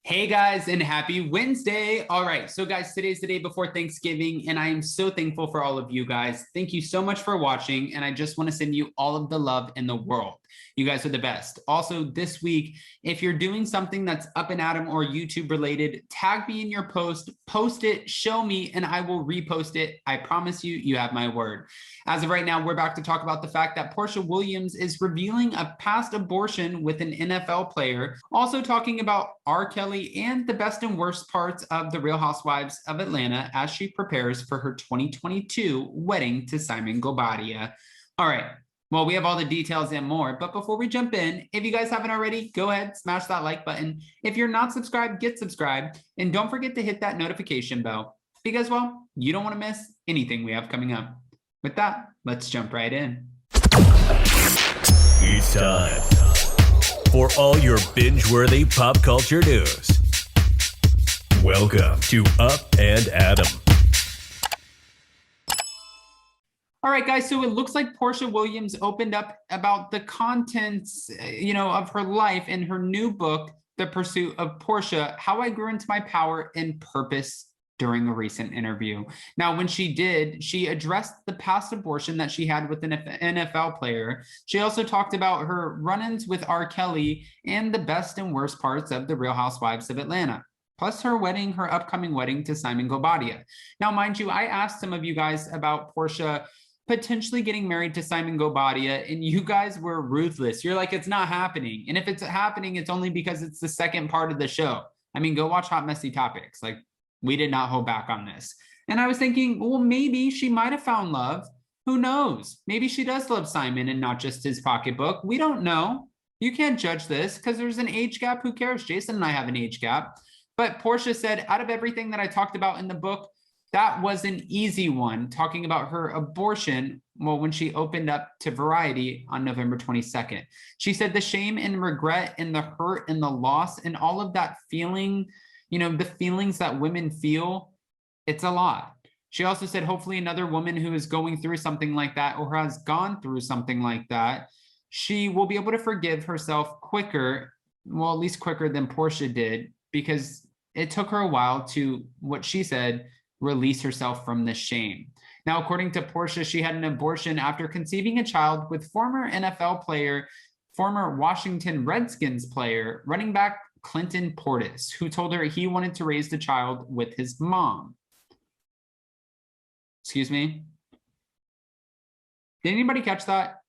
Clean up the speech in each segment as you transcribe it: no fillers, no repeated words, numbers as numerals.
Hey guys, and happy Wednesday. All right, so guys, today's the day before Thanksgiving, and I am so thankful for all of you guys. Thank you so much for watching, and I just want to send you all of the love in the world. You guys are the best. Also, this week, if you're doing something that's up and Adam or YouTube related, tag me in your post it, show me, and I will repost it. I promise you, you have my word. As of right now, we're back to talk about the fact that Porsha Williams is revealing a past abortion with an NFL player, also talking about R. Kelly and the best and worst parts of the Real Housewives of Atlanta as she prepares for her 2022 wedding to Simon Guobadia. All right. Well, we have all the details and more, but before we jump in, if you guys haven't already, go ahead, smash that like button. If you're not subscribed, get subscribed, and don't forget to hit that notification bell because, well, you don't want to miss anything we have coming up. With that, let's jump right in. It's time for all your binge-worthy pop culture news. Welcome to Up and Adam. All right, guys, so it looks like Porsha Williams opened up about the contents, of her life in her new book, The Pursuit of Porsha, How I Grew into My Power and Purpose during a recent interview. Now, when she did, she addressed the past abortion that she had with an NFL player. She also talked about her run-ins with R. Kelly and the best and worst parts of the Real Housewives of Atlanta, plus her upcoming wedding to Simon Guobadia. Now, mind you, I asked some of you guys about Porsha potentially getting married to Simon Guobadia, and you guys were ruthless. You're like, it's not happening. And if it's happening, it's only because it's the second part of the show. I mean, go watch Hot Messy Topics. Like, we did not hold back on this. And I was thinking, well, maybe she might have found love. Who knows? Maybe she does love Simon and not just his pocketbook. We don't know. You can't judge this because there's an age gap. Who cares? Jason and I have an age gap. But Porsha said, out of everything that I talked about in the book, that was an easy one, talking about her abortion, well, when she opened up to Variety on November 22nd. She said the shame and regret and the hurt and the loss and all of that feeling, the feelings that women feel, it's a lot. She also said, hopefully another woman who is going through something like that or has gone through something like that, she will be able to forgive herself quicker, well, at least quicker than Porsha did, because it took her a while to, what she said, release herself from this shame. Now, according to Porsha, she had an abortion after conceiving a child with former NFL player, former Washington Redskins player, running back Clinton Portis, who told her he wanted to raise the child with his mom. Excuse me? Did anybody catch that?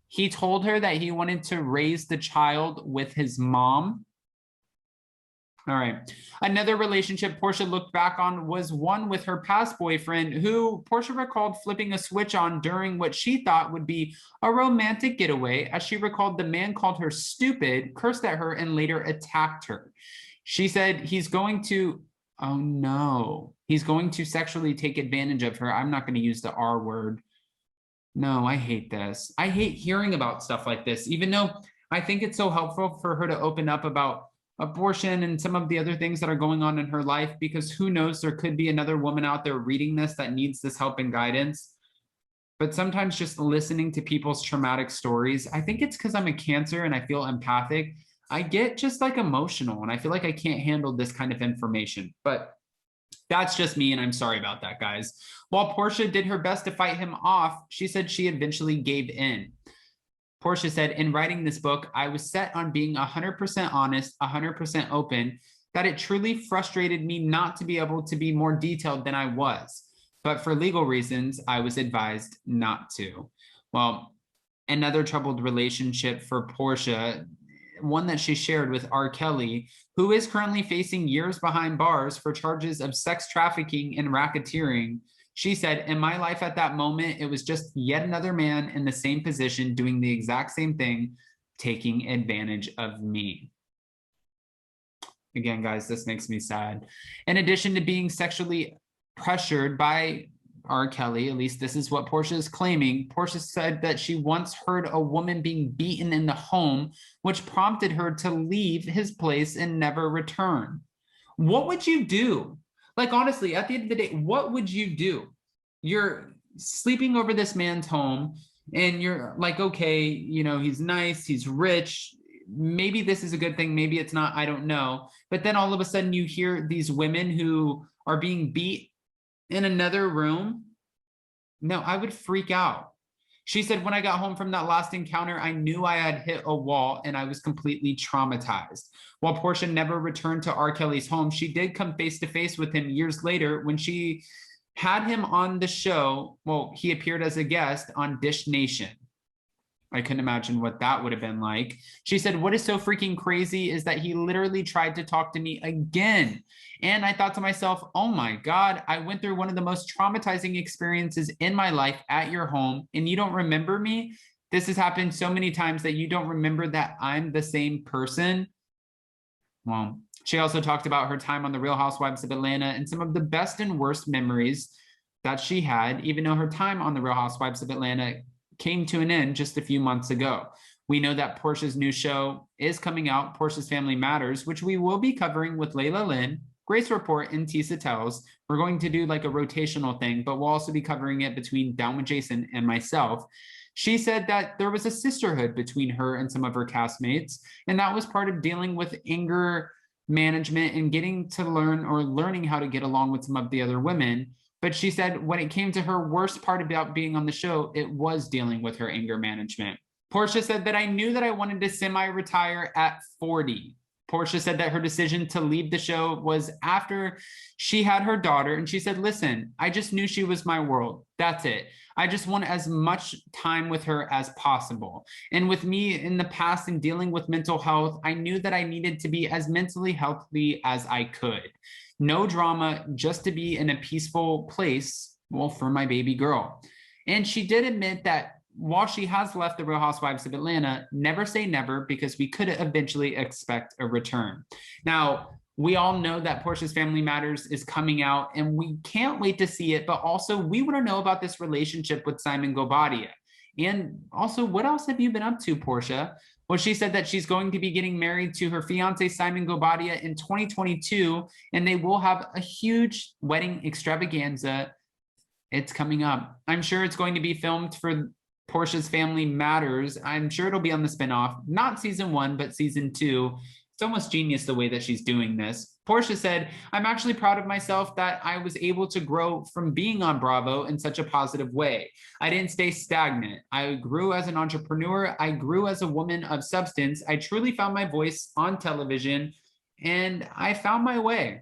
He told her that he wanted to raise the child with his mom. All right. Another relationship Porsha looked back on was one with her past boyfriend, who Porsha recalled flipping a switch on during what she thought would be a romantic getaway, as she recalled the man called her stupid, cursed at her, and later attacked her. She said he's going to sexually take advantage of her. I'm not going to use the R word. No, I hate this. I hate hearing about stuff like this, even though I think it's so helpful for her to open up about abortion and some of the other things that are going on in her life, because who knows, there could be another woman out there reading this that needs this help and guidance. But sometimes just listening to people's traumatic stories, I think it's because I'm a Cancer and I feel empathic. I get just like emotional and I feel like I can't handle this kind of information, but that's just me. And I'm sorry about that, guys. While Porsha did her best to fight him off, she said she eventually gave in. Porsha said, in writing this book, I was set on being 100% honest, 100% open, that it truly frustrated me not to be able to be more detailed than I was. But for legal reasons, I was advised not to. Well, another troubled relationship for Porsha, one that she shared with R. Kelly, who is currently facing years behind bars for charges of sex trafficking and racketeering. She said, in my life at that moment, it was just yet another man in the same position doing the exact same thing, taking advantage of me. Again, guys, this makes me sad. In addition to being sexually pressured by R. Kelly, at least this is what Porsha is claiming, Porsha said that she once heard a woman being beaten in the home, which prompted her to leave his place and never return. What would you do? Like, honestly, at the end of the day, what would you do? You're sleeping over this man's home and you're like, okay, he's nice, he's rich, maybe this is a good thing, maybe it's not, I don't know. But then all of a sudden you hear these women who are being beat in another room. No, I would freak out. She said, when I got home from that last encounter, I knew I had hit a wall and I was completely traumatized. While Porsha never returned to R. Kelly's home, she did come face to face with him years later when she had him on the show. Well, he appeared as a guest on Dish Nation. I couldn't imagine what that would have been like. She said, what is so freaking crazy is that he literally tried to talk to me again. And I thought to myself, oh my God, I went through one of the most traumatizing experiences in my life at your home, and you don't remember me? This has happened so many times that you don't remember that I'm the same person. Well, she also talked about her time on The Real Housewives of Atlanta and some of the best and worst memories that she had, even though her time on The Real Housewives of Atlanta came to an end just a few months ago. We know that Porsha's new show is coming out, Porsha's Family Matters, which we will be covering with Layla Lynn, Grace Report, and Tisa Tells. We're going to do like a rotational thing, but we'll also be covering it between Down with Jason and myself. She said that there was a sisterhood between her and some of her castmates, and that was part of dealing with anger management and getting to learning how to get along with some of the other women. But she said when it came to her worst part about being on the show, it was dealing with her anger management. Porsha said that I knew that I wanted to semi-retire at 40. Porsha said that her decision to leave the show was after she had her daughter. And she said, listen, I just knew she was my world. That's it. I just want as much time with her as possible. And with me in the past and dealing with mental health, I knew that I needed to be as mentally healthy as I could. No drama, just to be in a peaceful place, well, for my baby girl. And she did admit that while she has left The Real Housewives of Atlanta, never say never, because we could eventually expect a return. Now, we all know that Porsha's Family Matters is coming out, and we can't wait to see it, but also we want to know about this relationship with Simon Gobadia. And also, what else have you been up to, Porsha? Well, she said that she's going to be getting married to her fiance, Simon Gobadia, in 2022, and they will have a huge wedding extravaganza. It's coming up. I'm sure it's going to be filmed for Porsha's Family Matters. I'm sure it'll be on the spinoff, not season 1, but season 2. It's almost genius the way that she's doing this. Porsha said, I'm actually proud of myself that I was able to grow from being on Bravo in such a positive way. I didn't stay stagnant. I grew as an entrepreneur. I grew as a woman of substance. I truly found my voice on television, and I found my way.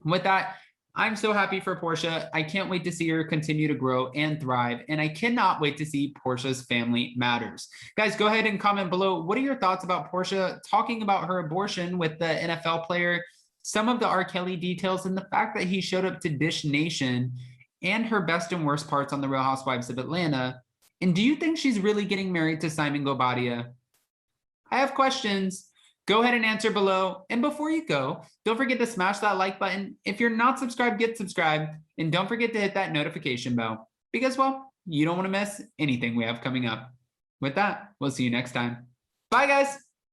With that, I'm so happy for Porsha. I can't wait to see her continue to grow and thrive. And I cannot wait to see Porsha's Family Matters. Guys, go ahead and comment below. What are your thoughts about Porsha talking about her abortion with the NFL player, some of the R. Kelly details, and the fact that he showed up to Dish Nation, and her best and worst parts on The Real Housewives of Atlanta? And do you think she's really getting married to Simon Gobadia? I have questions. Go ahead and answer below. And before you go, don't forget to smash that like button. If you're not subscribed, get subscribed. And don't forget to hit that notification bell because, well, you don't want to miss anything we have coming up. With that, we'll see you next time. Bye, guys.